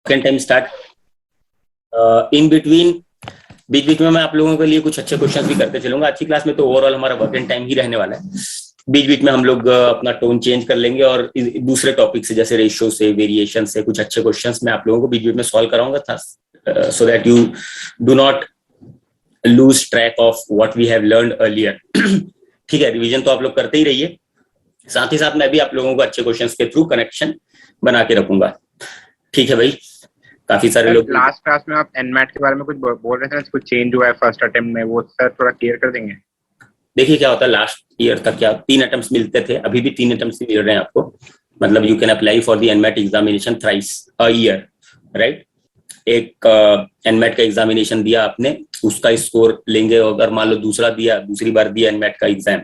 Second time start. In between बीच बीच में मैं आप लोगों के लिए कुछ अच्छे क्वेश्चंस भी करते चलूंगा। अच्छी क्लास में तो ओवरऑल हमारा वर्क एंड टाइम ही रहने वाला है। बीच बीच में हम लोग अपना टोन चेंज कर लेंगे और दूसरे टॉपिक से जैसे रेशियो से, वेरिएशन से कुछ अच्छे क्वेश्चंस मैं आप लोगों को बीच बीच में सॉल्व कराऊंगा था, so that you do not lose track of what we have learned earlier. ठीक है, रिवीजन तो आप लोग करते ही रहिए, साथ ही साथ मैं भी आप लोगों को अच्छे क्वेश्चंस के थ्रू कनेक्शन बना के रखूंगा। ठीक है भाई, काफी सारे लोग लास्ट क्लास में आप एनमैट के बारे में कुछ बोल रहे थे, कुछ चेंज हुआ है फर्स्ट अटेम्प्ट में, वो सर थोड़ा क्लियर कर देंगे। देखिए क्या होता है, लास्ट ईयर तक क्या 3 अटेम्प्ट्स मिलते थे, अभी भी 3 अटेम्प्ट्स मिल रहे हैं आपको। मतलब you can apply for the NMAT examination thrice a year, right. एक एनमैट का एग्जामिनेशन दिया आपने, उसका स्कोर लेंगे, अगर मान लो दूसरी बार दिया एनमैट का एग्जाम,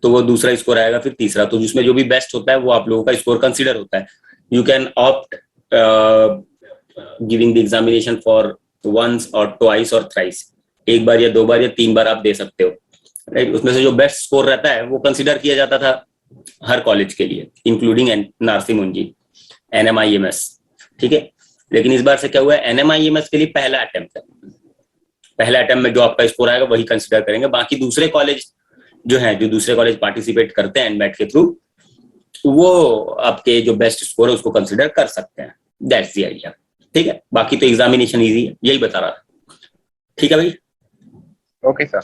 तो वो दूसरा स्कोर आएगा, फिर तीसरा, तो जिसमें जो भी बेस्ट होता है वो आप लोगों का स्कोर कंसीडर होता है। You can opt giving the examination for once और ट्वाइस और थ्राइस, एक बार या 2 बार या 3 बार आप दे सकते हो, राइट। उसमें से जो बेस्ट स्कोर रहता है वो कंसीडर किया जाता था हर कॉलेज के लिए, इंक्लूडिंग नार्सी मुंजी, NMIMS। ठीक है, लेकिन इस बार से क्या हुआ है, NMIMS के लिए पहला अटेम्प्ट है, पहला अटेम्प्ट में जो आपका स्कोर आएगा वही कंसीडर करेंगे। बाकी दूसरे कॉलेज जो है, जो दूसरे कॉलेज पार्टिसिपेट करते हैं एनमैट के थ्रू, वो आपके जो बेस्ट स्कोर है उसको कंसीडर कर सकते हैं। That's the idea. ठीक है, बाकी तो एग्जामिनेशन इजी है, यही बता रहा था। ठीक है भाई, ओके सर,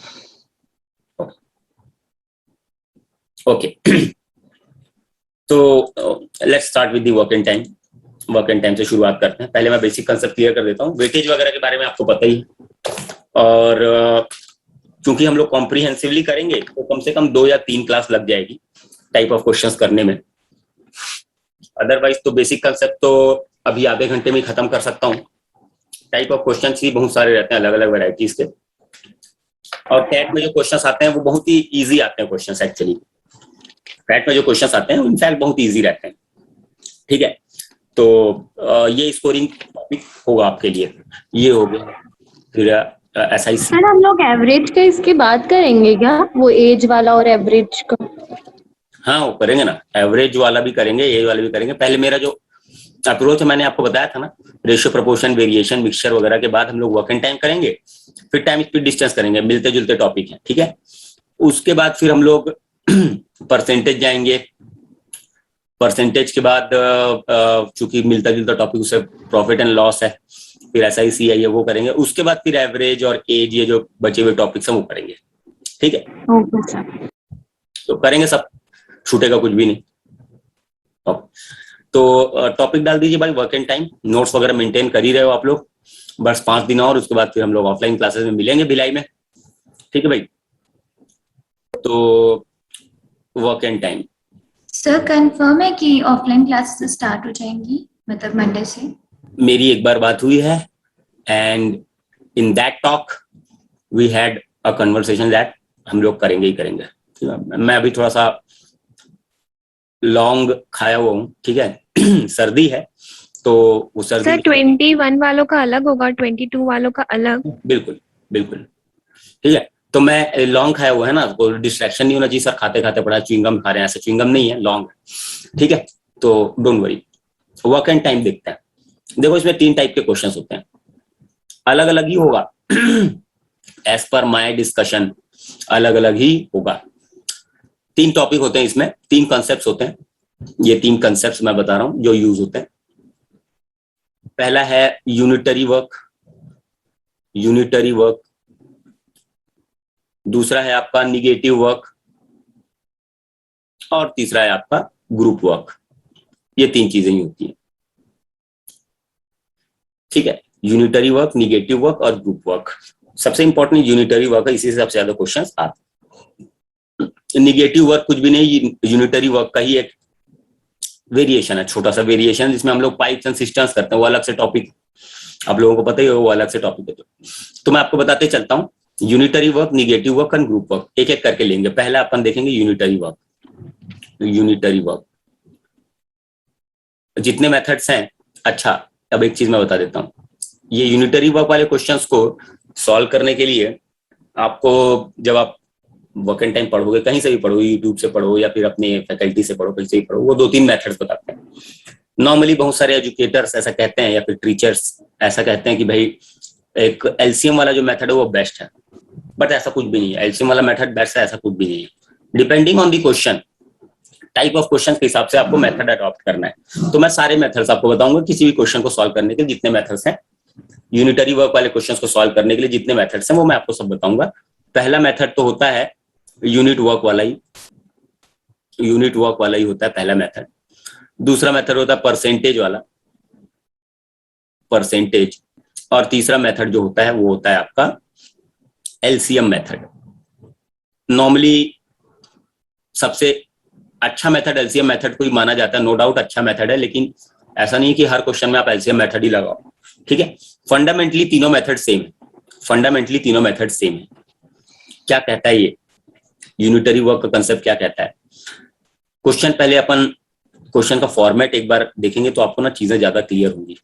ओके। तो let's start with the work and time. Work and time से शुरुआत करते हैं। पहले मैं बेसिक कंसेप्ट क्लियर कर देता हूँ। वेटेज वगैरह के बारे में आपको पता ही है, और क्योंकि हम लोग कॉम्प्रिहेंसिवली करेंगे तो कम से कम 2 या 3 क्लास लग जाएगी टाइप ऑफ क्वेश्चंस करने में। अदरवाइज तो बेसिक कंसेप्ट तो अभी आधे घंटे में खत्म कर सकता हूँ। टाइप ऑफ क्वेश्चंस ही बहुत सारे रहते हैं, अलग अलग वैरायटीज के, और कैट में जो क्वेश्चंस आते हैं वो बहुत ही इजी आते हैं क्वेश्चंस। एक्चुअली कैट में जो क्वेश्चंस आते हैं इनफैक्ट बहुत इजी रहते हैं। ठीक है, तो ये स्कोरिंग टॉपिक होगा आपके लिए, ये हो गया। फिर SIC। सर हम लोग एवरेज का इसके बात करेंगे क्या, वो एज वाला और एवरेज का? हाँ, वो करेंगे ना, एवरेज वाला भी करेंगे, एज वाला भी करेंगे। पहले मेरा जो अप्रोच है मैंने आपको बताया था ना, रेशियो, प्रोपोर्शन, वेरिएशन, मिक्सचर वगैरह के बाद हम लोग वर्क एंड टाइम करेंगे, फिर टाइम स्पीड डिस्टेंस करेंगे, मिलते जुलते टॉपिक है। ठीक है, उसके बाद फिर हम लोग परसेंटेज जाएंगे। परसेंटेज के बाद चूंकि मिलता जुलता टॉपिक उससे प्रॉफिट एंड लॉस है, फिर SIC है, ये वो करेंगे। उसके बाद फिर एवरेज और एज, ये जो बचे हुए टॉपिक्स हैं वो करेंगे। ठीक है, ओके सर, तो करेंगे सब, छूटेगा कुछ भी नहीं। तो टॉपिक डाल दीजिए भाई, वर्क एंड टाइम। नोट्स वगैरह मेंटेन कर ही रहे हो आप लोग, बस 5 दिन और उसके बाद फिर हम लोग ऑफलाइन क्लासेस में मिलेंगे भिलाई में। ठीक है भाई, तो work and time. Sir confirm है कि ऑफलाइन क्लासेस स्टार्ट हो जाएंगी, मतलब मंडे से? मेरी एक बार बात हुई है, and in that talk we had a conversation that हम लोग करेंगे ही करेंगे। मैं अभी थोड़ा सा लॉन्ग खाया हुआ हूँ, ठीक है। सर्दी है तो वो सर्दी। सर 21 वालों का अलग होगा, 22 वालों का अलग? बिल्कुल बिल्कुल, ठीक है। तो मैं लॉन्ग खाया हुआ है ना, तो डिस्ट्रैक्शन नहीं होना चाहिए। सर खाते खाते पड़ा च्युइंगम खा रहे हैं, ऐसा च्युइंगम नहीं है, लॉन्ग है। ठीक है, तो don't worry. Work and time देखते हैं। देखो इसमें 3 टाइप के क्वेश्चन होते हैं, अलग अलग ही होगा। एज पर माय डिस्कशन अलग अलग ही होगा। 3 टॉपिक होते हैं इसमें, 3 कॉन्सेप्ट्स होते हैं। ये 3 कॉन्सेप्ट्स मैं बता रहा हूं जो यूज होते हैं। पहला है यूनिटरी वर्क, यूनिटरी वर्क। दूसरा है आपका निगेटिव वर्क, और तीसरा है आपका ग्रुप वर्क। ये 3 चीजें ही होती हैं। ठीक है, यूनिटरी वर्क, निगेटिव वर्क और ग्रुप वर्क। सबसे इंपॉर्टेंट यूनिटरी वर्क है, इसी से सबसे ज्यादा क्वेश्चंस आते हैं। निगेटिव वर्क कुछ भी नहीं, यूनिटरी वर्क का ही एक वेरिएशन है, छोटा सा वेरिएशन, जिसमें हम लोग पाइप्स एंड सिस्टम्स करते हैं। वो अलग से टॉपिक, आप लोगों को पता ही है, वो अलग से टॉपिक है। तो मैं आपको बताते चलता हूँ, unitary work, negative work and group work एक एक करके लेंगे। पहले अपन देखेंगे यूनिटरी वर्क। यूनिटरी वर्क जितने मेथड्स हैं, अच्छा अब एक चीज मैं बता देता हूँ। ये यूनिटरी वर्क वाले क्वेश्चंस को सॉल्व करने के लिए आपको, जब आप वर्क एंड टाइम पढ़ोगे, कहीं से भी पढ़ो, यूट्यूब से पढ़ो या फिर अपने फैकल्टी से पढ़ो, कहीं से भी पढ़ो, वो 2-3 मेथड्स बताते हैं। नॉर्मली बहुत सारे एजुकेटर्स ऐसा कहते हैं या फिर टीचर्स ऐसा कहते हैं कि भाई एक एलसीएम वाला जो मेथड है वो बेस्ट है, बट ऐसा कुछ भी नहीं है। एलसीएम वाला मेथड बेस्ट है ऐसा कुछ भी नहीं है। Depending on the question, type of question के हिसाब से आपको मेथड अडॉप्ट करना है। तो मैं सारे मेथड्स आपको बताऊंगा किसी भी क्वेश्चन को सॉल्व करने के जितने मेथड्स हैं, यूनिटरी वर्क वाले क्वेश्चंस को सॉल्व करने के लिए जितने मेथड्स हैं वो मैं आपको सब बताऊंगा। पहला मेथड तो होता है यूनिट वर्क वाला ही, यूनिट वर्क वाला ही होता है पहला मेथड। दूसरा मेथड होता है परसेंटेज वाला, परसेंटेज। और तीसरा मेथड जो होता है वो होता है आपका एलसीएम मेथड। नॉर्मली सबसे अच्छा मेथड एलसीएम मेथड को ही माना जाता है, नो डाउट अच्छा मेथड है, लेकिन ऐसा नहीं है कि हर क्वेश्चन में आप एलसीएम मेथड ही लगाओ, ठीक है। फंडामेंटली तीनों मेथड सेम है, फंडामेंटली तीनों मेथड सेम है। क्या कहता है ये यूनिटरी वर्क का कंसेप्ट, क्या कहता है? क्वेश्चन पहले अपन क्वेश्चन का फॉर्मेट एक बार देखेंगे तो आपको ना चीजें ज्यादा क्लियर होंगी,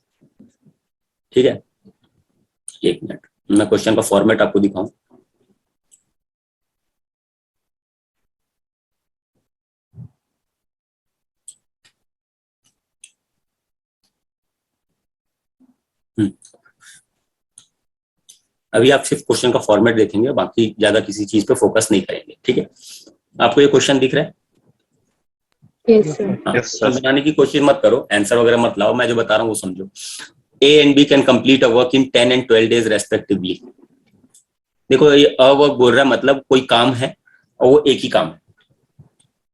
ठीक है। एक मिनट, मैं क्वेश्चन का फॉर्मेट आपको दिखाऊं। अभी आप सिर्फ क्वेश्चन का फॉर्मेट देखेंगे, बाकी ज्यादा किसी चीज पे फोकस नहीं करेंगे, ठीक है। आपको ये क्वेश्चन दिख रहा है? Yes sir. हाँ, तो बनाने की कोशिश मत करो, आंसर वगैरह मत लाओ, मैं जो बता रहा हूँ वो समझो। A and B can complete a work in 10 and 12 days respectively। देखो ये अ वर्क बोल रहा है, मतलब कोई काम है और वो एक ही काम है,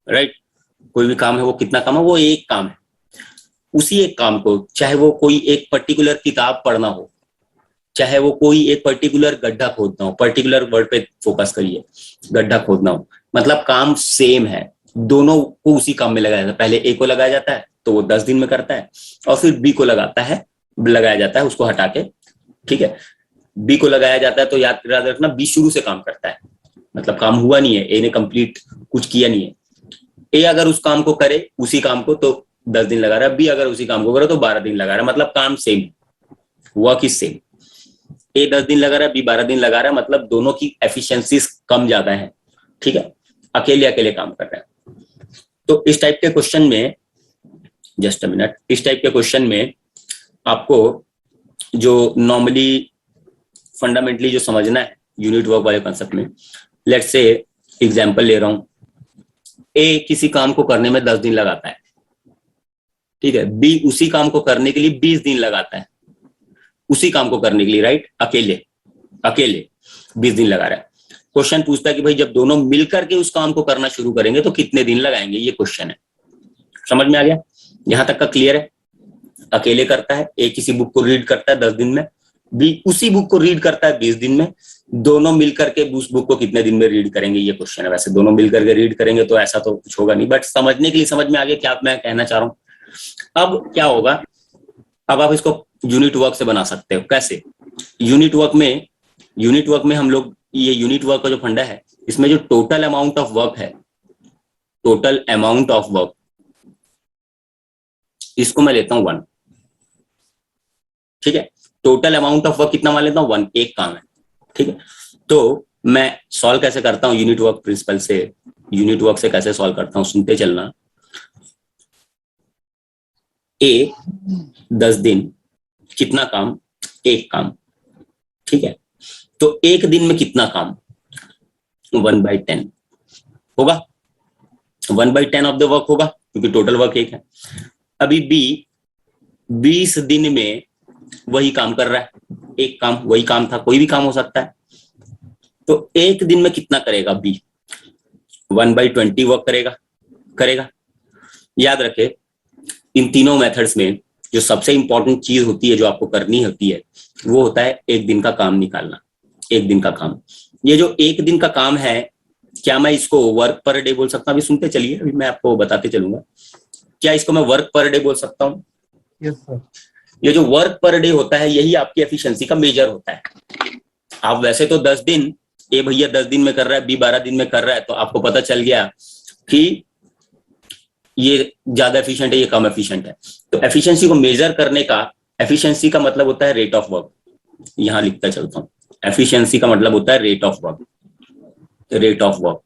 राइट। कोई भी काम है, वो कितना काम है? वो एक काम है। उसी एक काम को, चाहे वो कोई एक पर्टिकुलर किताब पढ़ना हो, चाहे वो कोई एक पर्टिकुलर गड्ढा खोदना हो, पर्टिकुलर वर्ड पे फोकस करिए, गड्ढा खोदना हो, मतलब काम सेम है, दोनों को उसी काम में लगाया जाता है। पहले ए को लगाया जाता है तो वो 10 दिन में करता है, और फिर बी को लगाया जाता है उसको हटा के, ठीक है। बी को लगाया जाता है तो याद रखना बी शुरू से काम करता है, मतलब काम हुआ नहीं है, ए ने कंप्लीट कुछ किया नहीं है। ए अगर उस काम को करे, उसी काम को, तो 10 दिन लगा रहा है, बी अगर उसी काम को करे तो 12 दिन लगा रहा है, मतलब काम सेम, वर्क इज सेम। ए 10 दिन लगा रहा है, बी 12 दिन लगा रहा है, मतलब दोनों की एफिशिएंसीज कम ज्यादा है, ठीक है। अकेले अकेले काम कर रहे हैं। तो इस टाइप के क्वेश्चन में, जस्ट अ मिनट, इस टाइप के क्वेश्चन में आपको जो नॉर्मली फंडामेंटली जो समझना है यूनिट वर्क वाले कंसेप्ट में, लेट्स से एग्जांपल ले रहा हूं, ए किसी काम को करने में 10 दिन लगाता है, ठीक है। बी उसी काम को करने के लिए 20 दिन लगाता है, उसी काम को करने के लिए, राइट, अकेले अकेले 20 दिन लगा रहा है। क्वेश्चन पूछता है कि भाई जब दोनों मिलकर के उस काम को करना शुरू करेंगे तो कितने दिन लगाएंगे, ये क्वेश्चन है। समझ में आ गया? यहां तक का क्लियर है? अकेले करता है, ए किसी बुक को रीड करता है 10 दिन में, बी उसी बुक को रीड करता है 20 दिन में, दोनों मिलकर के उस बुक को कितने दिन में रीड करेंगे, ये क्वेश्चन है। वैसे दोनों मिलकर के रीड करेंगे तो ऐसा तो कुछ होगा नहीं, बट समझने के लिए समझ में आ गया क्या मैं कहना चाह रहा हूं। अब क्या होगा, अब आप इसको यूनिट वर्क से बना सकते हो। कैसे? यूनिट वर्क में हम लोग, ये यूनिट वर्क का जो फंडा है, इसमें जो टोटल अमाउंट ऑफ वर्क है, टोटल अमाउंट ऑफ वर्क, इसको मैं लेता हूं 1, ठीक है। टोटल अमाउंट ऑफ वर्क कितना मान लेता हूं? 1, एक काम है, ठीक है। तो मैं सॉल्व कैसे करता हूं यूनिट वर्क प्रिंसिपल से, यूनिट वर्क से कैसे सॉल्व करता हूं, सुनते चलना। ए 10 दिन, कितना काम? एक काम, ठीक है। तो एक दिन में कितना काम? 1/10 होगा, 1/10 ऑफ द वर्क होगा, क्योंकि टोटल वर्क एक है। अभी बी 20 दिन में वही काम कर रहा है, एक काम, वही काम था, कोई भी काम हो सकता है। तो एक दिन में कितना करेगा बी? 1/20 वर्क करेगा। याद रखे, इन तीनों मेथड्स में जो सबसे इंपॉर्टेंट चीज होती है, जो आपको करनी होती है, वो होता है एक दिन का काम निकालना, एक दिन का काम। ये जो एक दिन का काम है, क्या मैं इसको वर्क पर डे बोल सकता हूँ? अभी सुनते चलिए, अभी मैं आपको बताते चलूंगा। क्या इसको मैं वर्क पर डे बोल सकता हूँ? Yes sir. ये जो वर्क पर डे होता है, यही आपकी एफिशिएंसी का मेजर होता है। आप वैसे तो 10 दिन, ए भैया 10 दिन में कर रहा है, बी 12 दिन में कर रहा है, तो आपको पता चल गया कि ये ज्यादा एफिशिएंट है, ये कम एफिशिएंट है। तो एफिशिएंसी को मेजर करने का, एफिशिएंसी का मतलब होता है रेट ऑफ वर्क। यहां लिखता चलता हूं, एफिशिएंसी का मतलब होता है rate of work, rate of work,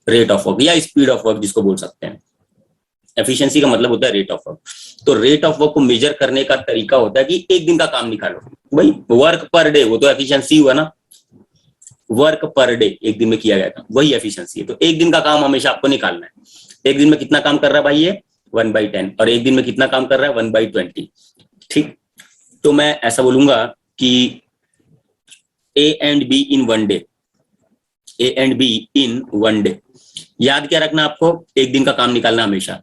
rate of work या स्पीड ऑफ वर्क जिसको बोल सकते हैं। एफिशिएंसी का मतलब होता है रेट ऑफ वर्क। तो रेट ऑफ वर्क को मेजर करने का तरीका होता है कि एक दिन का काम निकालो, भाई वर्क पर डे, वो तो एफिशिएंसी हुआ ना, वर्क पर डे एक दिन में किया गया था, वही एफिशिएंसी है। तो एक दिन का काम हमेशा आपको निकालना है। एक दिन में कितना काम कर रहा है भाई, ये 1/10, और एक दिन में कितना काम कर रहा है 1/20। ठीक, तो मैं ऐसा बोलूंगा कि A and be in one day, A and be in one day. याद क्या रखना आपको, एक दिन का काम निकालना हमेशा।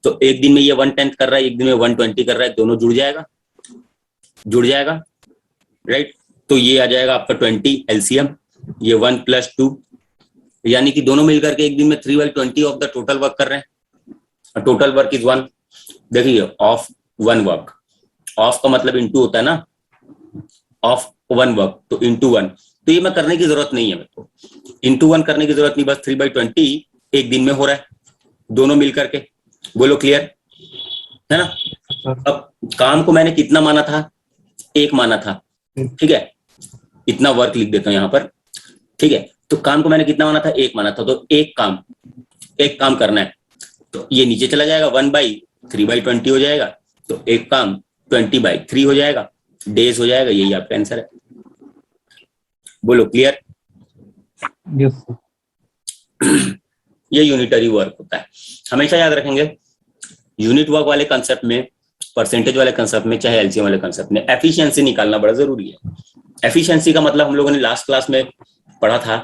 तो एक दिन में ये 1/10 कर रहा है, एक दिन में 120 कर रहा है, दोनों जुड़ जाएगा, जुड़ जाएगा, राइट। तो ये आ जाएगा आपका 20 एलसीएम, ये 1 + 2, यानी कि दोनों मिलकर के एक दिन में 3/20 ऑफ द टोटल वर्क कर रहे हैं। Total work is 1। देखिए ऑफ 1 वर्क, ऑफ का मतलब इनटू होता है ना, ऑफ 1 वर्क तो इनटू 1। तो ये मैं करने की जरूरत नहीं है, मेरे को इनटू 1 करने की जरूरत नहीं, बस 3/20 एक दिन में हो रहा है, दोनों मिलकर के। बोलो क्लियर है ना। अब काम को मैंने कितना माना था, एक माना था, ठीक है, इतना वर्क लिख देता हूं यहां पर, ठीक है। तो काम को मैंने कितना माना था, एक माना था, तो एक काम करना है। तो ये नीचे चला जाएगा, 1/3/20 हो जाएगा, तो एक काम 20/3 हो जाएगा, डेज हो जाएगा, यही आपका आंसर है। बोलो क्लियर। Yes sir. ये यूनिटरी वर्क होता है, हमेशा याद रखेंगे। यूनिट वर्क वाले कंसेप्ट में, परसेंटेज वाले कंसेप्ट में, चाहे एलसीएम वाले कंसेप्ट में, एफिशिएंसी निकालना बड़ा जरूरी है। एफिशिएंसी का मतलब हम लोगों ने लास्ट क्लास में पढ़ा था,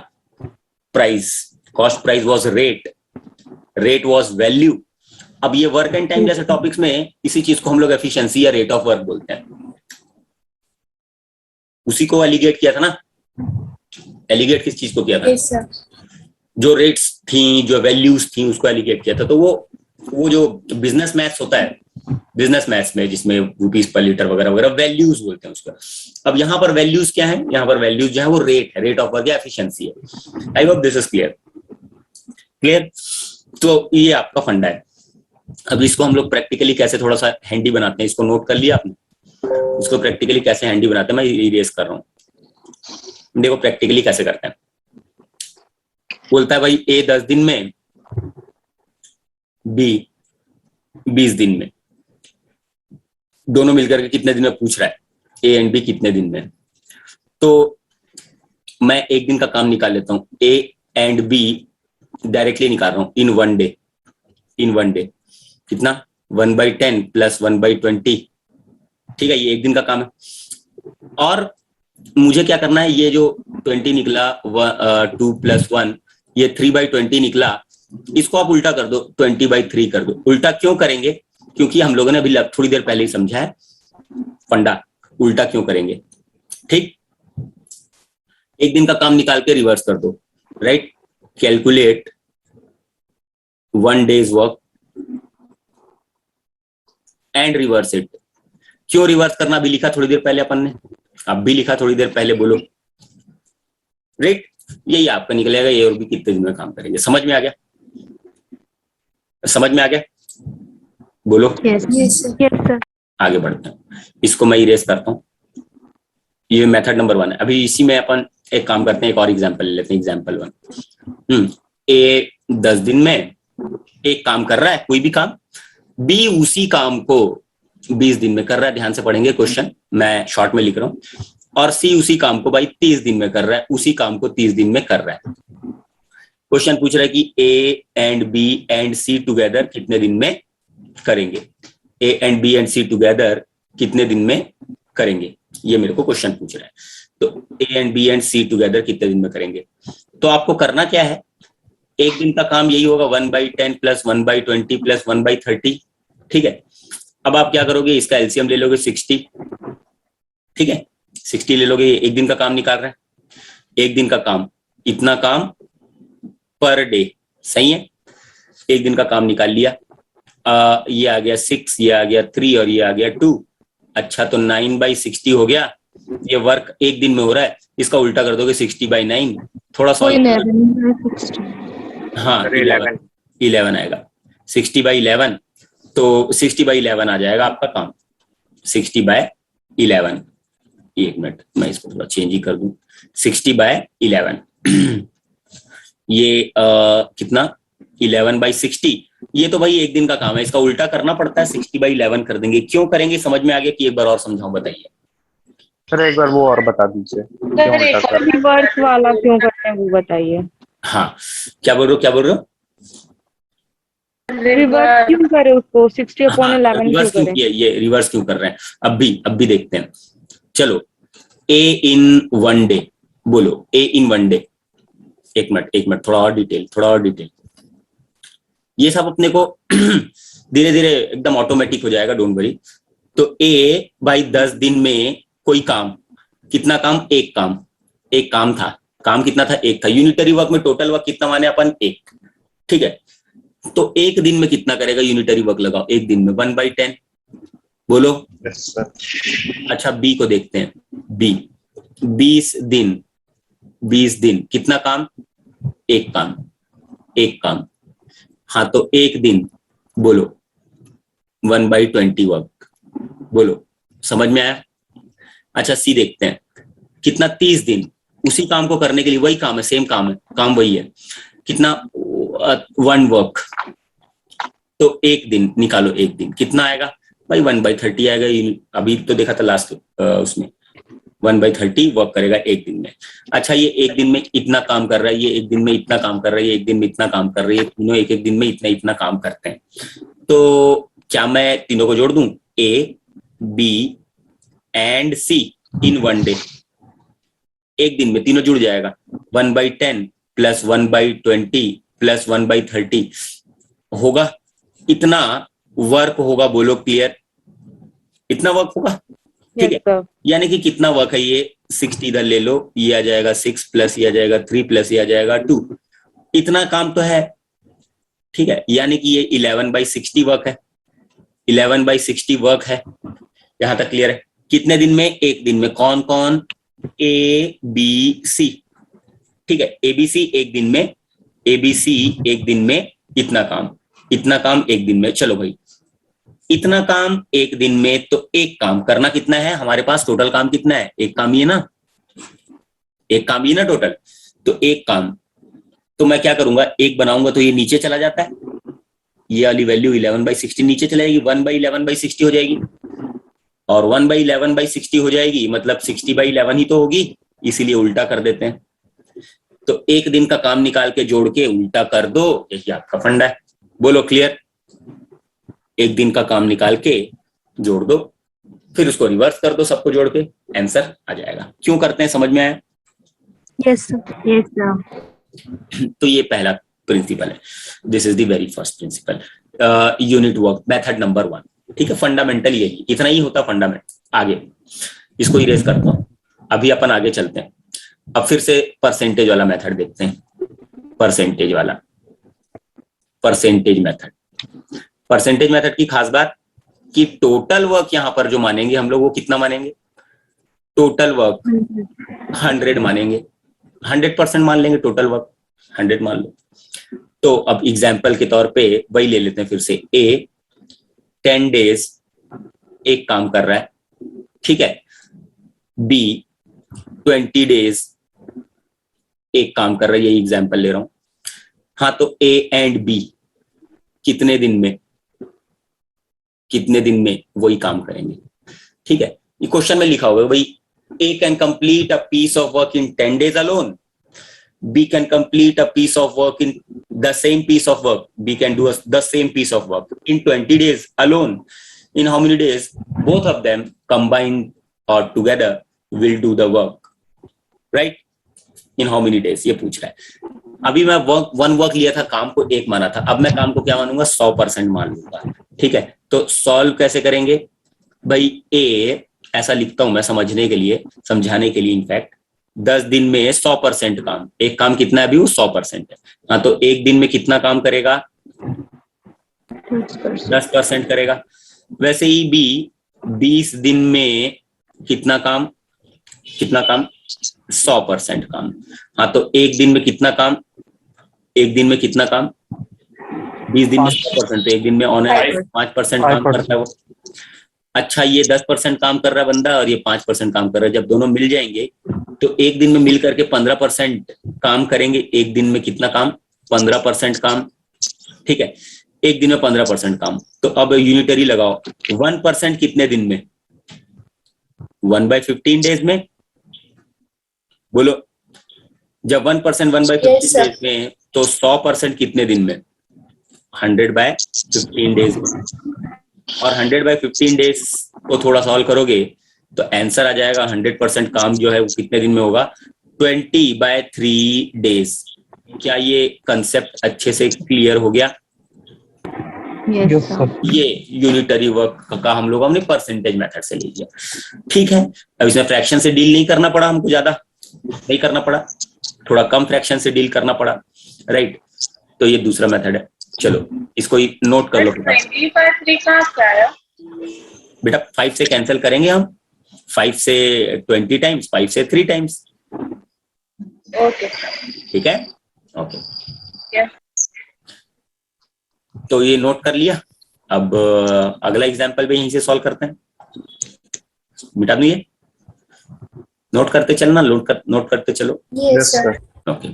price, cost price was rate, rate was value. अब ये वर्क एंड टाइम जैसे टॉपिक्स में इसी चीज को हम लोग एफिशिएंसी या रेट ऑफ वर्क बोलते हैं। उसी को एलिगेट किया था ना, एलिगेट किस चीज को किया था? Yes sir. जो रेट्स थी, जो वैल्यूज थी, उसको एलिगेट किया था। तो वो जो बिजनेस मैथ्स होता है, बिजनेस मैथ्स में जिसमें रुपीस पर लीटर वगैरह वगैरह वैल्यूज बोलते हैं उसको। अब यहाँ पर वैल्यूज क्या है, यहाँ पर वैल्यूज जो है वो रेट है, रेट ऑफ वर्क या एफिशिएंसी है। I hope this is clear. Clear, तो ये आपका फंडा है। अब इसको हम लोग प्रैक्टिकली कैसे थोड़ा सा हैंडी बनाते हैं, इसको नोट कर लिया आपने? इसको प्रैक्टिकली कैसे हैंडी बनाते हैं, मैं इरेज कर रहा हूँ। देखो प्रैक्टिकली कैसे करते हैं। बोलता है भाई ए 10 दिन में, बी 20 दिन में, दोनों मिलकर के कितने दिन में पूछ रहा है, ए एंड बी कितने दिन में। तो मैं एक दिन का काम निकाल लेता हूं, ए एंड बी डायरेक्टली निकाल रहा हूं in one day, in one day कितना 1/10 + 1/20, ठीक है, ये एक दिन का काम है। और मुझे क्या करना है, ये जो 20 निकला 2 + 1, ये 3/20 निकला, इसको आप उल्टा कर दो, 20/3 कर दो। उल्टा क्यों करेंगे, क्योंकि हम लोगों ने अभी थोड़ी देर पहले ही समझा है फंडा, उल्टा क्यों करेंगे। ठीक, एक दिन का काम निकाल के रिवर्स कर दो, right. Calculate 1 days work and reverse it. क्यों रिवर्स करना भी लिखा थोड़ी देर पहले अपन ने, अब भी लिखा थोड़ी देर पहले, बोलो राइट। यही आपका निकलेगा, ये और भी कितने दिन में काम करेंगे। समझ में आ गया, समझ में आ गया, बोलो। Yes sir. आगे बढ़ते हैं, इसको मैं इरेज करता हूँ। ये मेथड नंबर 1 है। अभी इसी में अपन एक काम करते हैं, एक और एग्जांपल ले लेते हैं, एग्जांपल 1। ए 10 दिन में एक काम कर रहा है, कोई भी काम, बी उसी काम को 20 दिन में कर रहा है। ध्यान से पढ़ेंगे क्वेश्चन, मैं शॉर्ट में लिख रहा हूँ। और सी उसी काम को भाई 30 दिन में कर रहा है, उसी काम को 30 दिन में कर रहा है। क्वेश्चन पूछ रहा है कि A and B and C together कितने दिन में करेंगे, A and B and C together कितने दिन में करेंगे, ये मेरे को क्वेश्चन पूछ रहा है। तो A and B and C together कितने दिन में करेंगे। तो आपको करना क्या है, एक दिन का काम यही होगा 1/10 + 1/20 + 1/30, ठीक है। अब आप क्या करोगे, इसका एलसीएम ले लोगे 60, ठीक है, 60 ले लोगे। एक दिन का काम निकाल रहा है, एक दिन का काम, इतना काम पर डे, सही है। एक दिन का काम निकाल लिया, ये आ गया 6, ये आ गया 3 और ये आ गया 2। अच्छा, तो 9/60 हो गया। ये वर्क एक दिन में हो रहा है, इसका उल्टा कर दोगे 60/9, थोड़ा सा, हाँ 11 आएगा, 60/11। तो 60/11 आ जाएगा आपका काम, 60/11। एक मिनट, मैं इसको थोड़ा चेंज ही कर दूं, 60/11 ये कितना 11/60, ये तो भाई एक दिन का काम है, इसका उल्टा करना पड़ता है, 60/11 कर देंगे। क्यों करेंगे समझ में आ गया कि एक बार और समझाऊं, बताइए। सर एक बार वो और बता दीजिए क्यों उल्टा कर। रिवर्स वाला क्यों करते हैं वो बताइए। हाँ, क्या बोल रहे हो, क्या बोल रहे हो? रिवर्स क्यों करे उसको, 60/11 क्यों रिवर्स क्यों करे? ये रिवर्स क्यों कर रहे हैं, अब भी देखते हैं। चलो, ए इन 1 डे, बोलो ए इन 1 डे। एक मिनट, थोड़ा और डिटेल। ये सब अपने को धीरे धीरे एकदम ऑटोमेटिक हो जाएगा, डोंट वरी। तो ए भाई 10 दिन में कोई काम, कितना काम? एक काम था। काम कितना था? एक था। यूनिटरी वर्क में टोटल वर्क कितना माने अपन? एक, ठीक है। तो एक दिन में कितना करेगा यूनिटरी वर्क? लगाओ, एक दिन में 1/10, बोलो। Yes sir. अच्छा, बी को देखते हैं। बी 20 दिन कितना काम? एक काम। हाँ, तो एक दिन, बोलो 1/20 वर्क, बोलो। समझ में आया? अच्छा, सी देखते हैं, कितना? 30 दिन उसी काम को करने के लिए, वही काम है, सेम काम है, काम वही है। कितना? 1 वर्क। तो एक दिन निकालो, एक दिन कितना आएगा भाई? 1/30 आएगा। अभी तो देखा था लास्ट उसमें, 1/30 वर्क करेगा एक दिन में। अच्छा, ये एक दिन में इतना काम कर रहा है, ये एक दिन में इतना काम कर रहा है, ये एक दिन में इतना काम कर रही है, तीनों एक दिन में इतना काम करते हैं। तो क्या मैं तीनों को जोड़ दूं? A, B and C in 1 day. एक दिन में तीनों जुड़ जाएगा। 1/10 प्लस 1/20 प्लस 1/30 होगा, इतना वर्क होगा। बोलो क्लियर? इतना वर्क होगा, ठीक है। Yes, sir. यानी कि कितना वर्क है ये? 60 इधर ले लो, ये आ जाएगा 6 प्लस ये आ जाएगा 3 प्लस ये आ जाएगा 2। इतना काम तो है, ठीक है। यानी कि ये 11/60 वर्क है, 11/60 वर्क है। यहां तक क्लियर है? कितने दिन में? एक दिन में। कौन कौन? ए बी सी, ठीक है। एबीसी एक दिन में, एबीसी एक दिन में इतना काम एक दिन में। चलो भाई, इतना काम एक दिन में, तो एक काम करना कितना है हमारे पास? टोटल काम कितना है? एक काम ही है ना टोटल। तो एक काम, तो मैं क्या करूंगा? एक बनाऊंगा तो ये नीचे चला जाता है, ये वाली वैल्यू 11/60 नीचे चला जाएगी, 1/11/60 हो जाएगी। और 1/11/60 हो जाएगी मतलब 60/11 ही तो होगी, इसीलिए उल्टा कर देते हैं। तो एक दिन का काम निकाल के जोड़ के उल्टा कर दो, यही आपका फंडा है। बोलो क्लियर? एक दिन का काम निकाल के जोड़ दो, फिर उसको रिवर्स कर दो सबको जोड़ के, आंसर आ जाएगा। क्यों करते हैं, समझ में आया? Yes, sir. Yes, sir. तो ये पहला प्रिंसिपल है, this is the very first principle, unit work method number 1, ठीक है। फंडामेंटल यही, इतना ही होता फंडामेंट। आगे इसको इरेज करता हूं, अभी अपन आगे चलते हैं। अब फिर से परसेंटेज वाला मेथड देखते हैं, परसेंटेज मेथड की खास बात कि टोटल वर्क यहां पर जो मानेंगे हम लोग, वो कितना मानेंगे? टोटल वर्क 100 मानेंगे, 100% मान लेंगे। टोटल वर्क 100 मान लो। तो अब एग्जाम्पल के तौर पे वही ले लेते हैं फिर से। ए 10 डेज एक काम कर रहा है, ठीक है। बी 20 डेज एक काम कर रहा है, यही एग्जाम्पल ले रहा हूं। हाँ, तो ए एंड बी कितने दिन में वही काम करेंगे, ठीक है। ये क्वेश्चन में लिखा हुआ है भाई, A can complete a piece of work in 10 days alone, B can complete a piece of work in the same piece of work. B can do the same piece of work in 20 days alone. In how many days? Both of them combined or together will do the work. Right? In how many days? ये पूछ रहा है। अभी मैं one work लिया था, काम को एक माना था, अब मैं काम को क्या मानूंगा? 100% मान लूंगा, ठीक है। तो सॉल्व कैसे करेंगे भाई? ए ऐसा लिखता हूं मैं समझने के लिए, समझाने के लिए। इनफैक्ट 10 दिन में 100% काम, एक काम कितना है अभी? वो 100% है। हाँ, तो एक दिन में कितना काम करेगा? 10% करेगा। वैसे ही बी 20 दिन में कितना काम? 100% काम। हाँ, तो एक दिन में कितना काम? 20 दिन में 100%, तो एक दिन में ऑन एवरेज 5% काम करता है वो। अच्छा, ये 10% काम कर रहा है बंदा और ये 5% काम कर रहा है, जब दोनों मिल जाएंगे तो एक दिन में मिल करके 15% काम करेंगे। एक दिन में कितना काम? 15% काम। ठीक है, एक दिन में 15% काम। तो अब यूनिटरी लगाओ, 1% कितने दिन में? 1/15 डेज में। बोलो, जब 1% 1/15 डेज में, तो 100% कितने दिन में? 100/15 डेज में। और 100/15 डेज को थोड़ा सॉल्व करोगे तो आंसर आ जाएगा 100% काम जो है वो कितने दिन में होगा? 20/3 डेज। क्या ये कंसेप्ट अच्छे से क्लियर हो गया? Yes, Yes, sir. sir. ये यूनिटरी वर्क का हम लोग हमने परसेंटेज मेथड से ले लिया। ठीक है, अब इसमें फ्रैक्शन से डील नहीं करना पड़ा हमको, ज्यादा नहीं करना पड़ा, थोड़ा कम फ्रैक्शन से डील करना पड़ा, राइट। तो ये दूसरा मेथड है। चलो इसको नोट कर लो। 20/3 कहाँ से आया? बेटा 5 से कैंसिल करेंगे हम, 5 से 20 टाइम्स, 5 से 3 टाइम्स। ओके ठीक है, ओके। Yes. तो ये नोट कर लिया। अब अगला एग्जांपल भी यहीं से सॉल्व करते हैं। मिटा दूं ये? नोट करते चलना, नोट करते चलो। Yes sir. ओके,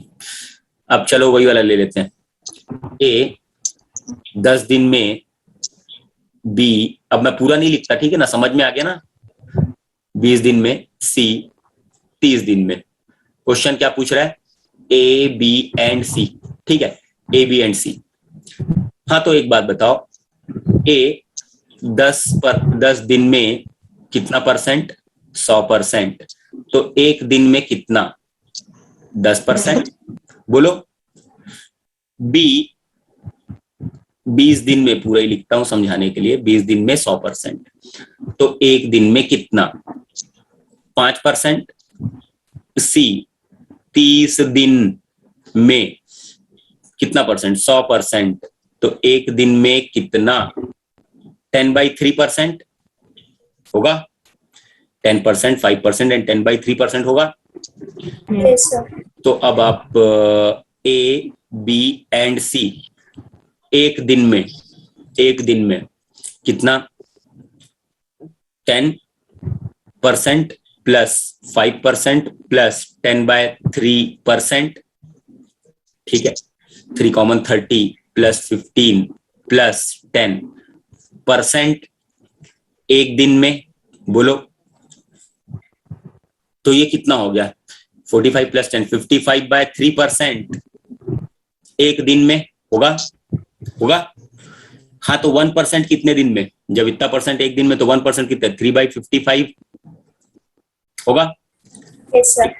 अब चलो वही वाला ले लेते हैं। ए 10 दिन में, बी, अब मैं पूरा नहीं लिखता, ठीक है ना, समझ में आ गया ना? 20 दिन में, सी 30 दिन में। क्वेश्चन क्या पूछ रहा है? ए बी एंड सी। ठीक है, ए बी एंड सी। हाँ, तो एक बात बताओ, ए 10 दिन में कितना परसेंट? 100%। तो एक दिन में कितना? 10%। बोलो। बी 20 दिन में, पूरा ही लिखता हूं समझाने के लिए, 20 दिन में 100%। तो एक दिन में कितना? 5%। सी 30 दिन में कितना परसेंट? 100%। तो एक दिन में कितना? 10/3% होगा। 10%, 5% एंड 10/3% होगा। Yes, sir. तो अब आप ए बी एंड सी एक दिन में कितना? 10% प्लस 5% प्लस 10/3%। ठीक है, 3 कॉमन 30 प्लस 15 प्लस 10% एक दिन में। बोलो, तो ये कितना हो गया? 45 प्लस 10, 55/3% एक दिन में होगा। हाँ, तो 1% कितने दिन में? जब इतना परसेंट एक दिन में, तो 1% कितना? 3/55 होगा। Yes, sir.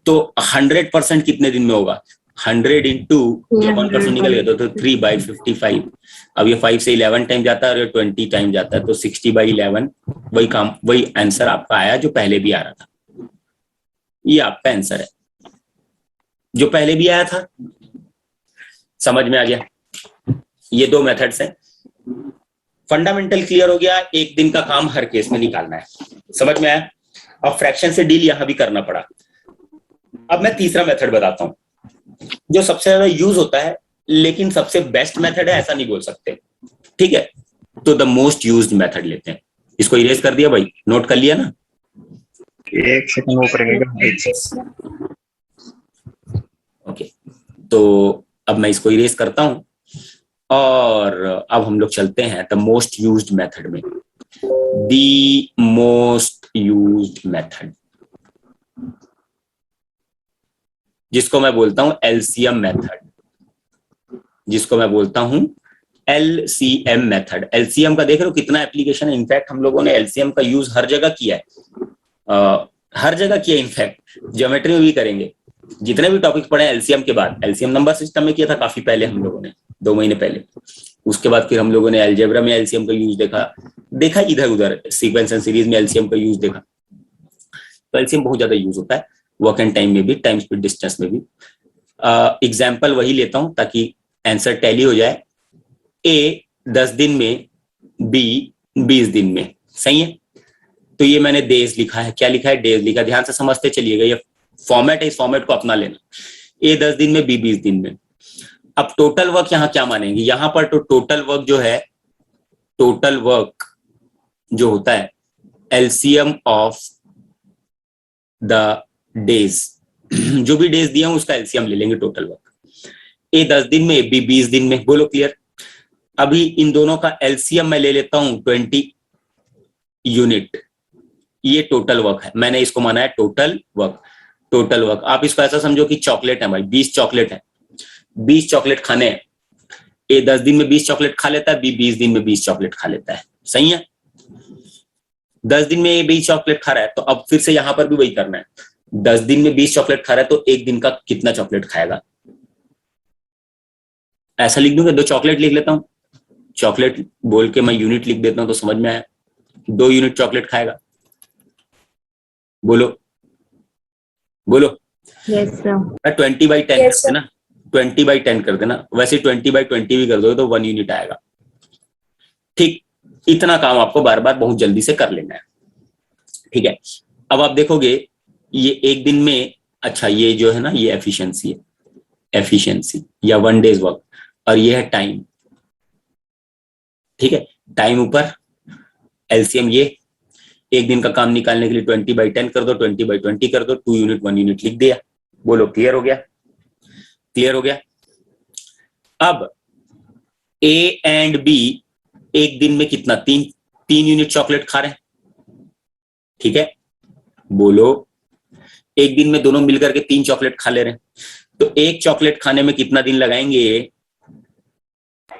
तो 100% कितने दिन में होगा? 100 इंटू, जब 1% निकल गया तो 3/55। अब ये 5 से 11 टाइम जाता है और ये 20 टाइम जाता है, तो 60/11। वही आंसर आपका आया जो पहले भी आ रहा था। ये आपका आंसर है जो पहले भी आया था। समझ में आ गया? ये 2 मेथड्स हैं। फंडामेंटल क्लियर हो गया। एक दिन का काम हर केस में निकालना है, समझ में आया? अब फ्रैक्शन से डील यहां भी करना पड़ा। अब मैं तीसरा मेथड बताता हूं जो सबसे ज्यादा यूज होता है, लेकिन सबसे बेस्ट मेथड है ऐसा नहीं बोल सकते। ठीक है, तो द मोस्ट यूज्ड मेथड लेते हैं। इसको इरेज कर दिया भाई, नोट कर लिया ना? एक सेकंड वो करेगा। Yes, sir. ओके, तो अब मैं इसको इरेज करता हूं और अब हम लोग चलते हैं द मोस्ट यूज्ड मेथड में। द मोस्ट यूज्ड मेथड, जिसको मैं बोलता हूं एलसीएम मेथड, जिसको मैं बोलता हूं एलसीएम मेथड। एलसीएम का देख रहे हो कितना एप्लीकेशन है। इनफैक्ट हम लोगों ने एलसीएम का यूज हर जगह किया है, हर जगह किया। इनफैक्ट ज्योमेट्री में भी करेंगे। जितने भी टॉपिक पढ़े एलसीएम के बाद, एलसीएम नंबर सिस्टम में किया था काफी पहले हम लोगों ने, 2 महीने पहले। उसके बाद फिर हम लोगों ने अलजेब्रा में एलसीएम का यूज देखा इधर उधर, सीक्वेंस एंड सीरीज में एलसीएम का यूज देखा। तो एलसीएम बहुत ज्यादा यूज होता है, वर्क एंड टाइम में भी, टाइम स्पीड डिस्टेंस में भी। एग्जाम्पल वही लेता हूं ताकि आंसर टैली हो जाए। ए 10 दिन में, बी 20 दिन में, सही है? तो ये मैंने डेज लिखा है। क्या लिखा है? डेज लिखा। ध्यान से समझते चलिएगा, ये फॉर्मेट है, इस फॉर्मेट को अपना लेना। ए 10 दिन में, बी 20 दिन में। अब टोटल वर्क यहाँ क्या मानेंगे? यहाँ पर तो टोटल वर्क जो है, टोटल वर्क जो होता है एलसीएम ऑफ द डेज, जो भी डेज दिए हैं उसका एलसीएम ले लेंगे टोटल वर्क। ए 10 दिन में, बी 20 दिन में। बोलो क्लियर। अभी इन दोनों का एलसीएम मैं ले लेता हूं 20 यूनिट। ये टोटल वर्क है, मैंने इसको माना है टोटल वर्क। टोटल वर्क आप इसको ऐसा समझो कि चॉकलेट है भाई, 20 चॉकलेट है, 20 चॉकलेट खाने हैं। ए 10 दिन में 20 चॉकलेट खा लेता है, बी 20 दिन में 20 चॉकलेट खा लेता है। सही है। 10 दिन में ए 20 चॉकलेट खा रहा है, तो अब फिर से यहां पर भी वही करना है। 10 दिन में 20 चॉकलेट खा रहा है तो एक दिन का कितना चॉकलेट खाएगा। ऐसा लिख दूंगा, 2 चॉकलेट लिख लेता हूं, चॉकलेट बोल के मैं यूनिट लिख देता हूं तो समझ में आया। 2 यूनिट चॉकलेट खाएगा। बोलो बोलो। Yes sir. 20/10 कर देना, 20/10 कर देना। वैसे 20/20 भी कर दो तो 1 यूनिट आएगा। ठीक, इतना काम आपको बार बार बहुत जल्दी से कर लेना है। ठीक है। अब आप देखोगे ये एक दिन में, अच्छा ये जो है ना ये एफिशिएंसी है, एफिशिएंसी या 1 डेज वर्क, और ये है टाइम। ठीक है, टाइम ऊपर एलसीएम ये, एक दिन का काम निकालने के लिए 20/10 कर दो, 20/20 कर दो, 2 यूनिट 1 यूनिट लिख दिया। बोलो क्लियर हो गया। क्लियर हो गया। अब ए एंड बी एक दिन में कितना, 3 यूनिट चॉकलेट खा रहे हैं। ठीक है, बोलो एक दिन में दोनों मिलकर के 3 चॉकलेट खा ले रहे हैं, तो एक चॉकलेट खाने में कितना दिन लगाएंगे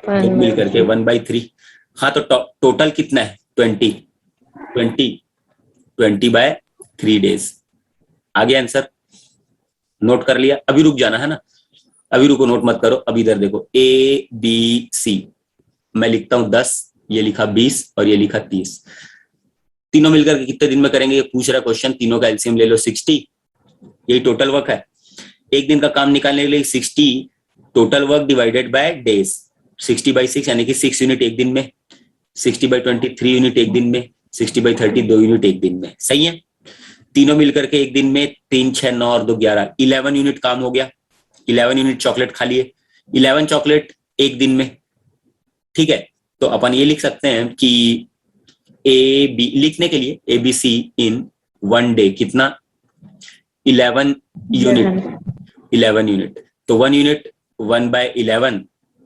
मिलकर के 1/3। हाँ, तो टोटल कितना है 20/3 डेज। आ गया आंसर, नोट कर लिया। अभी रुक जाना है ना, अभी रुको, नोट मत करो। अभी इधर देखो ए बी सी, मैं लिखता हूं 10, ये लिखा 20 और ये लिखा 30। तीनों मिलकर के कितने दिन में करेंगे ये पूछ रहा क्वेश्चन। तीनों का एलसीएम ले लो 60, यही टोटल वर्क है। एक दिन का काम निकालने के लिए 60 total work divided by days, 60/6 यानी कि 6 यूनिट एक दिन में, 60/20 3 यूनिट एक दिन में, 60/30 2 यूनिट एक दिन में। सही है। तीनों मिलकर के एक दिन में 3 6 9 और 2 11, 11 यूनिट काम हो गया। 11 यूनिट चॉकलेट खा लिए, 11 चॉकलेट एक दिन में। ठीक है, तो अपन ये लिख सकते हैं कि ए बी, लिखने के लिए A B C in 1 day कितना, 11 यूनिट, 11 यूनिट। तो 1 यूनिट 1/11,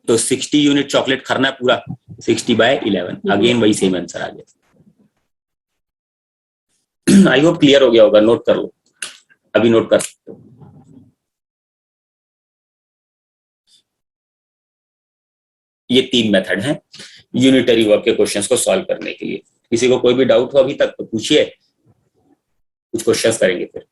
तो 60 यूनिट चॉकलेट खाना है पूरा, 60/11। अगेन वही सेम आंसर आ गया। आई होप क्लियर हो गया होगा। नोट कर लो, अभी नोट कर सकते हो। ये 3 मेथड हैं यूनिटरी वर्क के क्वेश्चंस को सॉल्व करने के लिए। किसी को कोई भी डाउट हो अभी तक तो पूछिए, कुछ क्वेश्चंस करेंगे फिर।